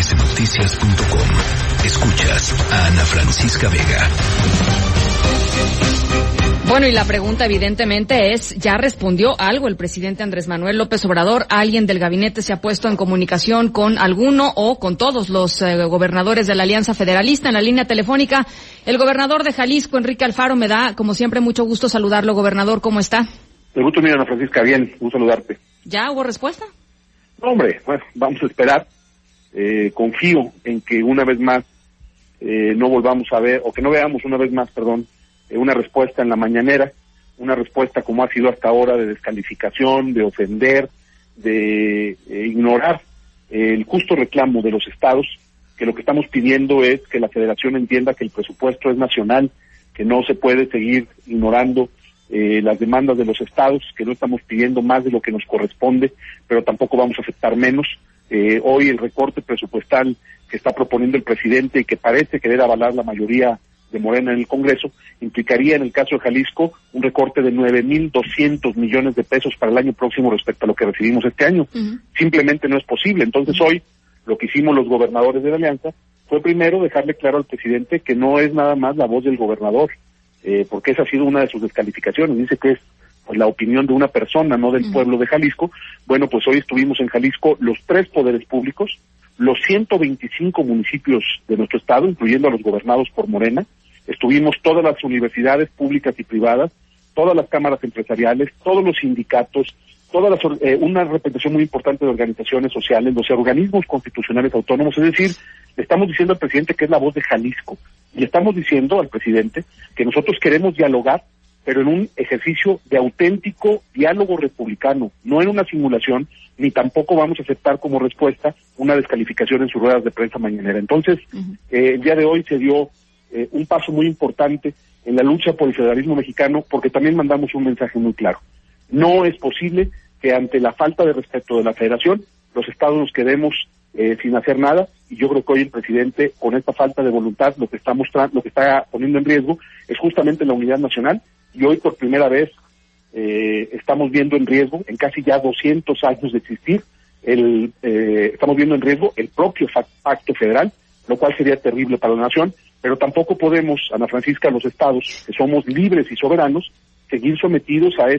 mbsnoticias.com. Escuchas a Ana Francisca Vega. Bueno, y la pregunta evidentemente es, ¿ya respondió algo el presidente Andrés Manuel López Obrador? ¿Alguien del gabinete se ha puesto en comunicación con alguno o con todos los gobernadores de la Alianza Federalista? En la línea telefónica, el gobernador de Jalisco, Enrique Alfaro. Me da, como siempre, mucho gusto saludarlo, gobernador. ¿Cómo está? Me gusta, Ana Francisca, bien, un saludarte. ¿Ya hubo respuesta? No, hombre, bueno, vamos a esperar. Confío en que una vez más no volvamos a ver, o que no veamos una vez más, una respuesta en la mañanera, una respuesta como ha sido hasta ahora de descalificación, de ofender, de ignorar el justo reclamo de los estados, que lo que estamos pidiendo es que la federación entienda que el presupuesto es nacional, que no se puede seguir ignorando las demandas de los estados, que no estamos pidiendo más de lo que nos corresponde, pero tampoco vamos a aceptar menos. Hoy el recorte presupuestal que está proponiendo el presidente y que parece querer avalar la mayoría de Morena en el Congreso, implicaría en el caso de Jalisco un recorte de 9,200 millones de pesos para el año próximo respecto a lo que recibimos este año. Simplemente no es posible. Entonces hoy lo que hicimos los gobernadores de la Alianza fue primero dejarle claro al presidente que no es nada más la voz del gobernador, porque esa ha sido una de sus descalificaciones. Dice que es la opinión de una persona, no del pueblo de Jalisco. Bueno, pues hoy estuvimos en Jalisco los 3 poderes públicos, los 125 municipios de nuestro estado, incluyendo a los gobernados por Morena. Estuvimos todas las universidades públicas y privadas, todas las cámaras empresariales, todos los sindicatos, una representación muy importante de organizaciones sociales, los organismos constitucionales autónomos. Es decir, le estamos diciendo al presidente que es la voz de Jalisco, y estamos diciendo al presidente que nosotros queremos dialogar, pero en un ejercicio de auténtico diálogo republicano, no en una simulación, ni tampoco vamos a aceptar como respuesta una descalificación en sus ruedas de prensa mañanera. Entonces, el día de hoy se dio un paso muy importante en la lucha por el federalismo mexicano, porque también mandamos un mensaje muy claro. No es posible que ante la falta de respeto de la federación, los estados nos quedemos sin hacer nada, y yo creo que hoy el presidente, con esta falta de voluntad, lo que está poniendo en riesgo es justamente la unidad nacional, y hoy por primera vez estamos viendo en riesgo, en casi ya 200 años de existir, estamos viendo en riesgo el propio pacto federal, lo cual sería terrible para la nación, pero tampoco podemos, Ana Francisca, los estados, que somos libres y soberanos, seguir sometidos a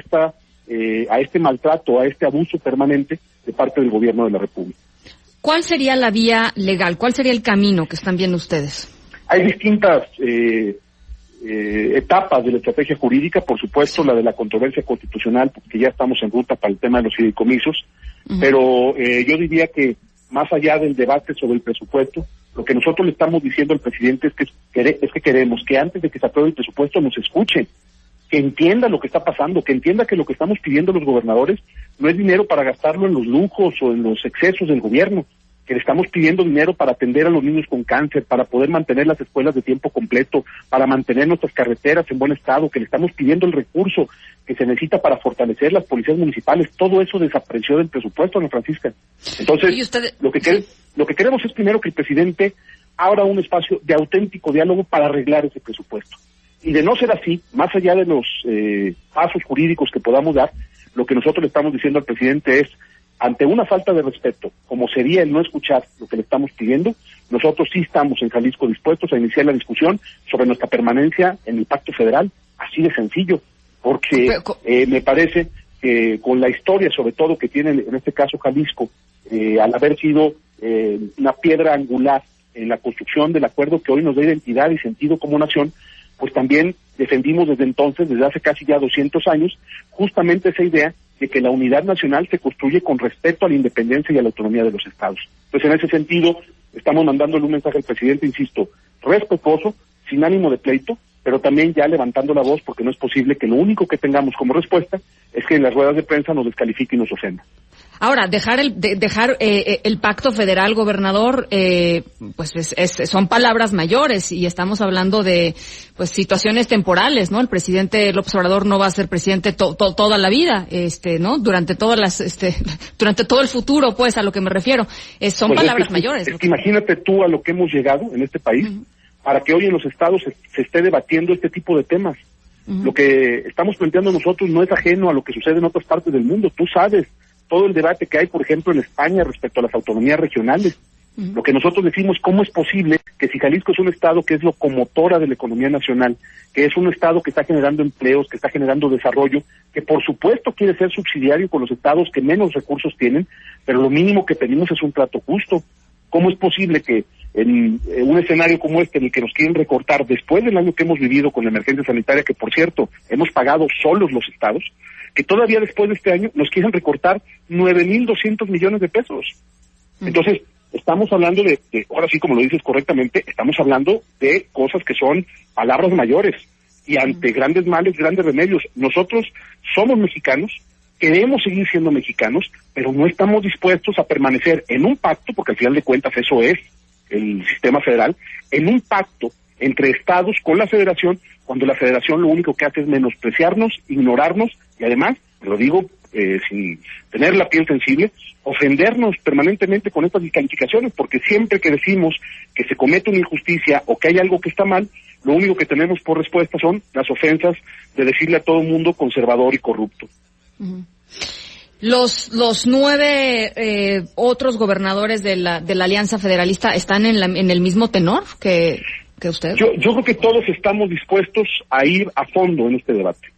este maltrato, a este abuso permanente de parte del gobierno de la República. ¿Cuál sería la vía legal? ¿Cuál sería el camino que están viendo ustedes? Hay distintas etapas de la estrategia jurídica, por supuesto, la de la controversia constitucional, porque ya estamos en ruta para el tema de los fideicomisos, pero yo diría que más allá del debate sobre el presupuesto, lo que nosotros le estamos diciendo al presidente es que queremos que antes de que se apruebe el presupuesto nos escuche, que entienda lo que está pasando, que entienda que lo que estamos pidiendo los gobernadores no es dinero para gastarlo en los lujos o en los excesos del gobierno, que le estamos pidiendo dinero para atender a los niños con cáncer, para poder mantener las escuelas de tiempo completo, para mantener nuestras carreteras en buen estado, que le estamos pidiendo el recurso que se necesita para fortalecer las policías municipales. Todo eso desapareció del presupuesto, Ana Francisca. Entonces, lo que queremos es primero que el presidente abra un espacio de auténtico diálogo para arreglar ese presupuesto. Y de no ser así, más allá de los pasos jurídicos que podamos dar, lo que nosotros le estamos diciendo al presidente es, ante una falta de respeto, como sería el no escuchar lo que le estamos pidiendo, nosotros sí estamos en Jalisco dispuestos a iniciar la discusión sobre nuestra permanencia en el pacto federal, así de sencillo, porque me parece que con la historia, sobre todo, que tiene en este caso Jalisco, al haber sido una piedra angular en la construcción del acuerdo que hoy nos da identidad y sentido como nación, pues también defendimos desde entonces, desde hace casi ya 200 años, justamente esa idea de que la unidad nacional se construye con respeto a la independencia y a la autonomía de los estados. Entonces, en ese sentido, estamos mandándole un mensaje al presidente, insisto, respetuoso, sin ánimo de pleito, pero también ya levantando la voz, porque no es posible que lo único que tengamos como respuesta es que en las ruedas de prensa nos descalifique y nos ofenda. Ahora, dejar el pacto federal, gobernador, pues son palabras mayores, y estamos hablando de pues situaciones temporales, ¿no? El presidente López Obrador no va a ser presidente toda la vida, ¿no? Durante todo el futuro, pues, a lo que me refiero. Son pues palabras mayores. Es que imagínate tú a lo que hemos llegado en este país, para que hoy en los estados se esté debatiendo este tipo de temas. Lo que estamos planteando nosotros no es ajeno a lo que sucede en otras partes del mundo. Tú sabes todo el debate que hay, por ejemplo, en España respecto a las autonomías regionales. Lo que nosotros decimos, ¿cómo es posible que si Jalisco es un estado que es locomotora de la economía nacional, que es un estado que está generando empleos, que está generando desarrollo, que por supuesto quiere ser subsidiario con los estados que menos recursos tienen, pero lo mínimo que pedimos es un trato justo? ¿Cómo es posible que en un escenario como este, en el que nos quieren recortar después del año que hemos vivido con la emergencia sanitaria, que por cierto hemos pagado solos los estados, que todavía después de este año nos quieran recortar 9,200 millones de pesos? Entonces, estamos hablando de, ahora sí, como lo dices correctamente, estamos hablando de cosas que son palabras mayores, y ante grandes males, grandes remedios. Nosotros somos mexicanos, queremos seguir siendo mexicanos, pero no estamos dispuestos a permanecer en un pacto, porque al final de cuentas eso es el sistema federal, en un pacto entre estados con la federación, cuando la federación lo único que hace es menospreciarnos, ignorarnos, y además, lo digo sin tener la piel sensible, ofendernos permanentemente con estas descalificaciones, porque siempre que decimos que se comete una injusticia o que hay algo que está mal, lo único que tenemos por respuesta son las ofensas de decirle a todo el mundo conservador y corrupto. Uh-huh. Los 9 otros gobernadores de la Alianza Federalista están en el mismo tenor que usted. Yo creo que todos estamos dispuestos a ir a fondo en este debate.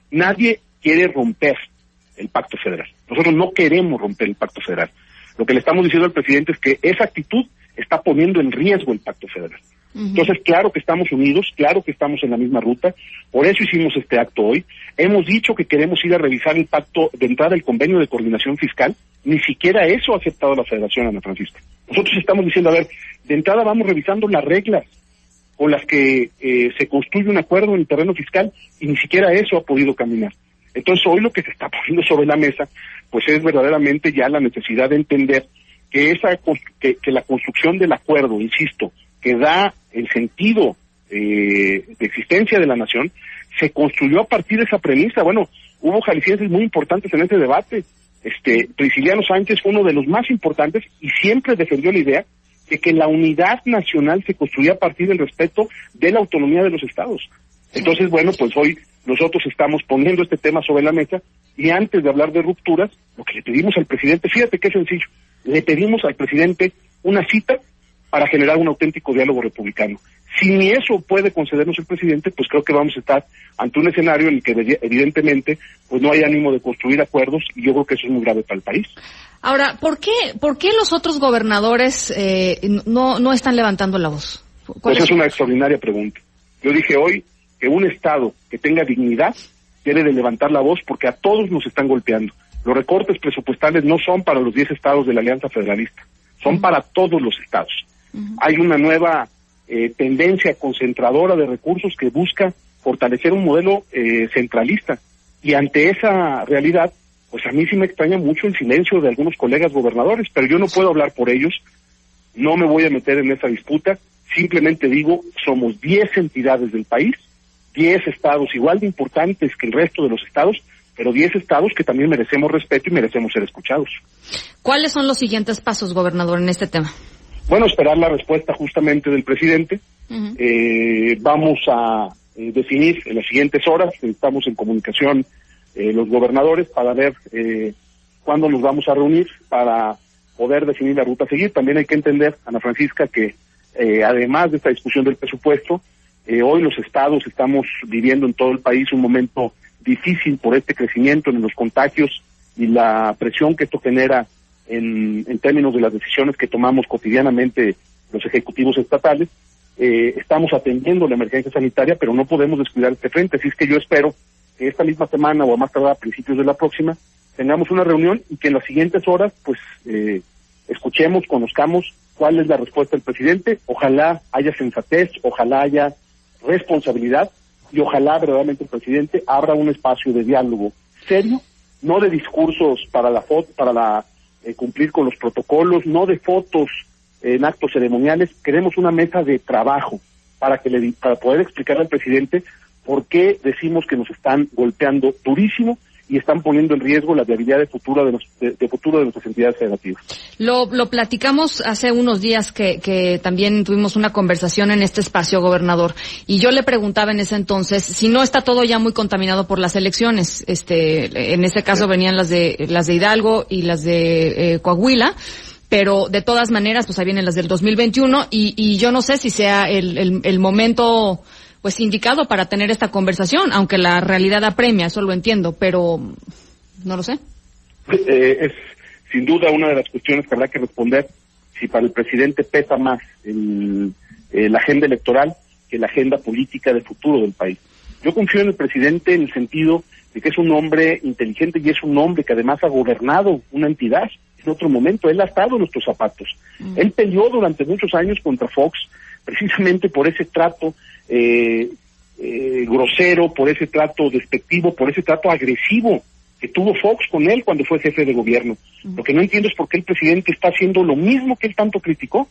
Nadie quiere romper el pacto federal. Nosotros no queremos romper el pacto federal. Lo que le estamos diciendo al presidente es que esa actitud está poniendo en riesgo el pacto federal. Uh-huh. Entonces, claro que estamos unidos, claro que estamos en la misma ruta, por eso hicimos este acto hoy. Hemos dicho que queremos ir a revisar el pacto de entrada del convenio de coordinación fiscal. Ni siquiera eso ha aceptado la Federación, Ana Francisca. Nosotros estamos diciendo, a ver, de entrada vamos revisando las reglas con las que se construye un acuerdo en el terreno fiscal, y ni siquiera eso ha podido caminar. Entonces, hoy lo que se está poniendo sobre la mesa, pues es verdaderamente ya la necesidad de entender que que la construcción del acuerdo, insisto, que da el sentido de existencia de la nación, se construyó a partir de esa premisa. Bueno, hubo jaliscienses muy importantes en este debate. Prisciliano Sánchez fue uno de los más importantes y siempre defendió la idea de que la unidad nacional se construía a partir del respeto de la autonomía de los estados. Entonces, bueno, pues hoy nosotros estamos poniendo este tema sobre la mesa, y antes de hablar de rupturas, lo que le pedimos al presidente, fíjate qué sencillo, le pedimos al presidente una cita para generar un auténtico diálogo republicano. Si ni eso puede concedernos el presidente, pues creo que vamos a estar ante un escenario en el que evidentemente pues no hay ánimo de construir acuerdos, y yo creo que eso es muy grave para el país. Ahora, ¿por qué los otros gobernadores no están levantando la voz? Pues es una extraordinaria pregunta. Yo dije hoy que un estado que tenga dignidad debe de levantar la voz, porque a todos nos están golpeando. Los recortes presupuestales no son para los 10 estados de la Alianza Federalista, son para todos los estados. Hay una nueva tendencia concentradora de recursos que busca fortalecer un modelo centralista, y ante esa realidad, pues a mí sí me extraña mucho el silencio de algunos colegas gobernadores, pero yo no puedo hablar por ellos, no me voy a meter en esa disputa, simplemente digo, somos 10 entidades del país, 10 estados igual de importantes que el resto de los estados, pero 10 estados que también merecemos respeto y merecemos ser escuchados. ¿Cuáles son los siguientes pasos, gobernador, en este tema? Bueno, esperar la respuesta justamente del presidente. Uh-huh. Vamos a definir en las siguientes horas, estamos en comunicación los gobernadores para ver cuándo nos vamos a reunir para poder definir la ruta a seguir. También hay que entender, Ana Francisca, que además de esta discusión del presupuesto, hoy los estados estamos viviendo en todo el país un momento difícil por este crecimiento en los contagios y la presión que esto genera en términos de las decisiones que tomamos cotidianamente los ejecutivos estatales. Estamos atendiendo la emergencia sanitaria, pero no podemos descuidar este frente, así es que yo espero que esta misma semana o a más tardar a principios de la próxima tengamos una reunión y que en las siguientes horas pues escuchemos, conozcamos cuál es la respuesta del presidente. Ojalá haya sensatez, ojalá haya responsabilidad, y ojalá verdaderamente el presidente abra un espacio de diálogo serio, no de discursos para cumplir con los protocolos, no de fotos en actos ceremoniales. Queremos una mesa de trabajo para poder explicarle al presidente por qué decimos que nos están golpeando durísimo y están poniendo en riesgo la viabilidad de futuro de nuestras entidades federativas. Lo platicamos hace unos días que también tuvimos una conversación en este espacio, gobernador, y yo le preguntaba en ese entonces si no está todo ya muy contaminado por las elecciones. En este caso venían las de Hidalgo y las de Coahuila, pero de todas maneras, pues ahí vienen las del 2021 y yo no sé si sea el momento pues indicado para tener esta conversación, aunque la realidad apremia, eso lo entiendo, pero no lo sé. Es sin duda una de las cuestiones que habrá que responder, si para el presidente pesa más la agenda electoral que la agenda política de futuro del país. Yo confío en el presidente en el sentido de que es un hombre inteligente y es un hombre que además ha gobernado una entidad en otro momento. Él ha estado en nuestros zapatos. Él peleó durante muchos años contra Fox precisamente por ese trato grosero, por ese trato despectivo, por ese trato agresivo que tuvo Fox con él cuando fue jefe de gobierno. Lo que no entiendo es por qué el presidente está haciendo lo mismo que él tanto criticó.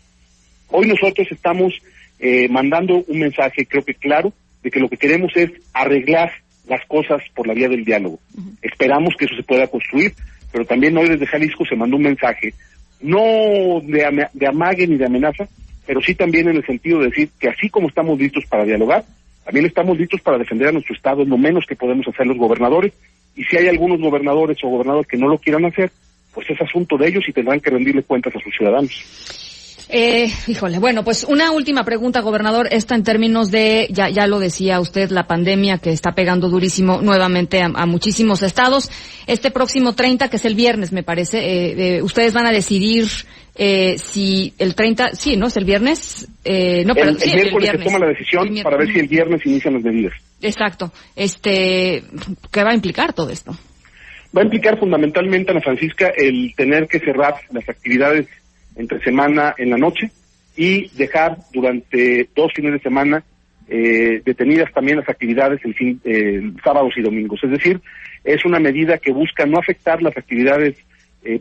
Hoy nosotros estamos mandando un mensaje, creo que claro, de que lo que queremos es arreglar las cosas por la vía del diálogo. Esperamos que eso se pueda construir, pero también hoy desde Jalisco se mandó un mensaje, no de amague ni de amenaza, pero sí también en el sentido de decir que así como estamos listos para dialogar, también estamos listos para defender a nuestro Estado, es lo menos que podemos hacer los gobernadores, y si hay algunos gobernadores o gobernadores que no lo quieran hacer, pues es asunto de ellos y tendrán que rendirle cuentas a sus ciudadanos. Híjole, bueno, pues una última pregunta, gobernador, esta en términos de, ya lo decía usted, la pandemia que está pegando durísimo nuevamente a muchísimos estados. Este próximo 30, que es el viernes, me parece, ustedes van a decidir si el 30, sí, ¿no? ¿Es el viernes? No, pero sí, el miércoles se toma la decisión para ver si el viernes inician las medidas. Exacto. ¿Qué va a implicar todo esto? Va a implicar fundamentalmente, Ana Francisca, el tener que cerrar las actividades entre semana en la noche y dejar durante 2 fines de semana detenidas también las actividades sábados y domingos. Es decir, es una medida que busca no afectar las actividades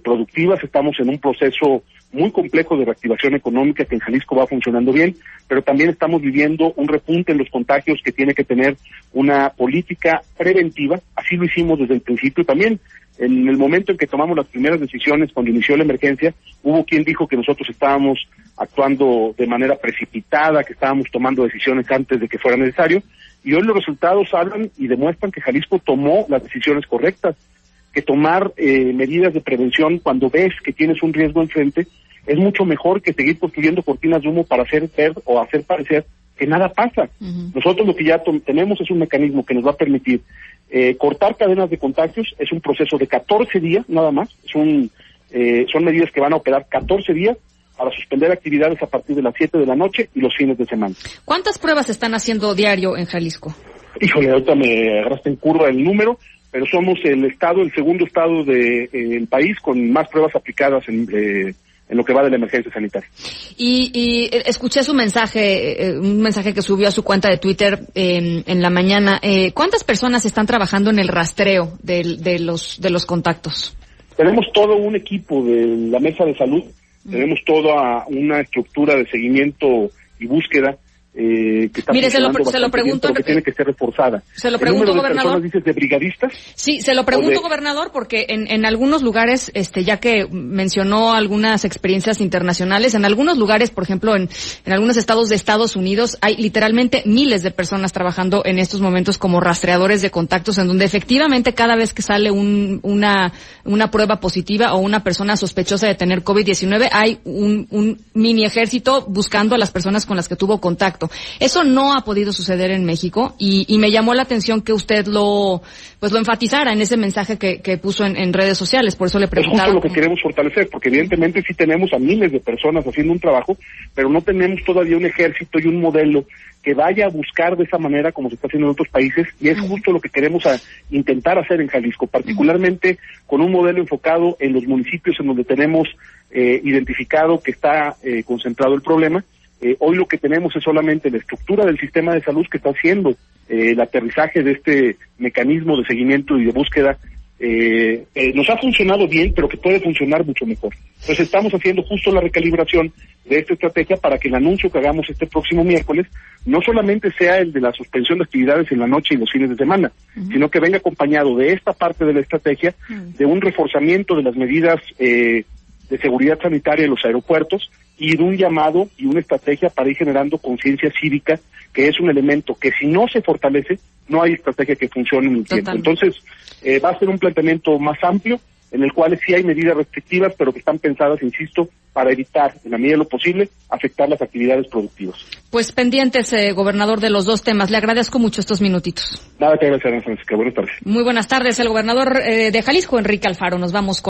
productivas. Estamos en un proceso muy complejo de reactivación económica que en Jalisco va funcionando bien, pero también estamos viviendo un repunte en los contagios que tiene que tener una política preventiva. Así lo hicimos desde el principio también. En el momento en que tomamos las primeras decisiones, cuando inició la emergencia, hubo quien dijo que nosotros estábamos actuando de manera precipitada, que estábamos tomando decisiones antes de que fuera necesario, y hoy los resultados hablan y demuestran que Jalisco tomó las decisiones correctas, que tomar medidas de prevención cuando ves que tienes un riesgo enfrente es mucho mejor que seguir construyendo cortinas de humo para hacer ver o hacer parecer que nada pasa. Nosotros lo que ya tenemos es un mecanismo que nos va a permitir cortar cadenas de contagios. Es un proceso de 14 días nada más, son medidas que van a operar 14 días para suspender actividades a partir de las 7 de la noche y los fines de semana. ¿Cuántas pruebas están haciendo diario en Jalisco? Híjole, ahorita me agarraste en curva el número, pero somos el segundo estado del país con más pruebas aplicadas en lo que va de la emergencia sanitaria. Y escuché su mensaje, un mensaje que subió a su cuenta de Twitter en la mañana. ¿Cuántas personas están trabajando en el rastreo de los contactos? Tenemos todo un equipo de la mesa de salud, tenemos toda una estructura de seguimiento y búsqueda que está se lo pregunto, que tiene que ser reforzada. Se lo pregunto, gobernador. ¿Dices de brigadistas? Sí, se lo pregunto, gobernador, porque en algunos lugares, ya que mencionó algunas experiencias internacionales, en algunos lugares, por ejemplo, en algunos estados de Estados Unidos, hay literalmente miles de personas trabajando en estos momentos como rastreadores de contactos, en donde efectivamente cada vez que sale una prueba positiva o una persona sospechosa de tener COVID-19, hay un mini ejército buscando a las personas con las que tuvo contacto. Eso no ha podido suceder en México y me llamó la atención que usted lo enfatizara en ese mensaje que puso en redes sociales. Por eso le preguntaba. Es justo lo que queremos fortalecer, porque evidentemente sí tenemos a miles de personas haciendo un trabajo, pero no tenemos todavía un ejército y un modelo que vaya a buscar de esa manera como se está haciendo en otros países, y es justo lo que queremos intentar hacer en Jalisco, particularmente con un modelo enfocado en los municipios en donde tenemos identificado que está concentrado el problema. Hoy lo que tenemos es solamente la estructura del sistema de salud que está haciendo el aterrizaje de este mecanismo de seguimiento y de búsqueda. Nos ha funcionado bien, pero que puede funcionar mucho mejor. Entonces estamos haciendo justo la recalibración de esta estrategia para que el anuncio que hagamos este próximo miércoles no solamente sea el de la suspensión de actividades en la noche y los fines de semana, sino que venga acompañado de esta parte de la estrategia, de un reforzamiento de las medidas de seguridad sanitaria en los aeropuertos y de un llamado y una estrategia para ir generando conciencia cívica, que es un elemento que si no se fortalece, no hay estrategia que funcione en el tiempo. Entonces, va a ser un planteamiento más amplio, en el cual sí hay medidas restrictivas, pero que están pensadas, insisto, para evitar, en la medida de lo posible, afectar las actividades productivas. Pues pendientes, gobernador, de los dos temas. Le agradezco mucho estos minutitos. Nada que agradecer, Ana Francisca. Buenas tardes. Muy buenas tardes. El gobernador de Jalisco, Enrique Alfaro. Nos vamos con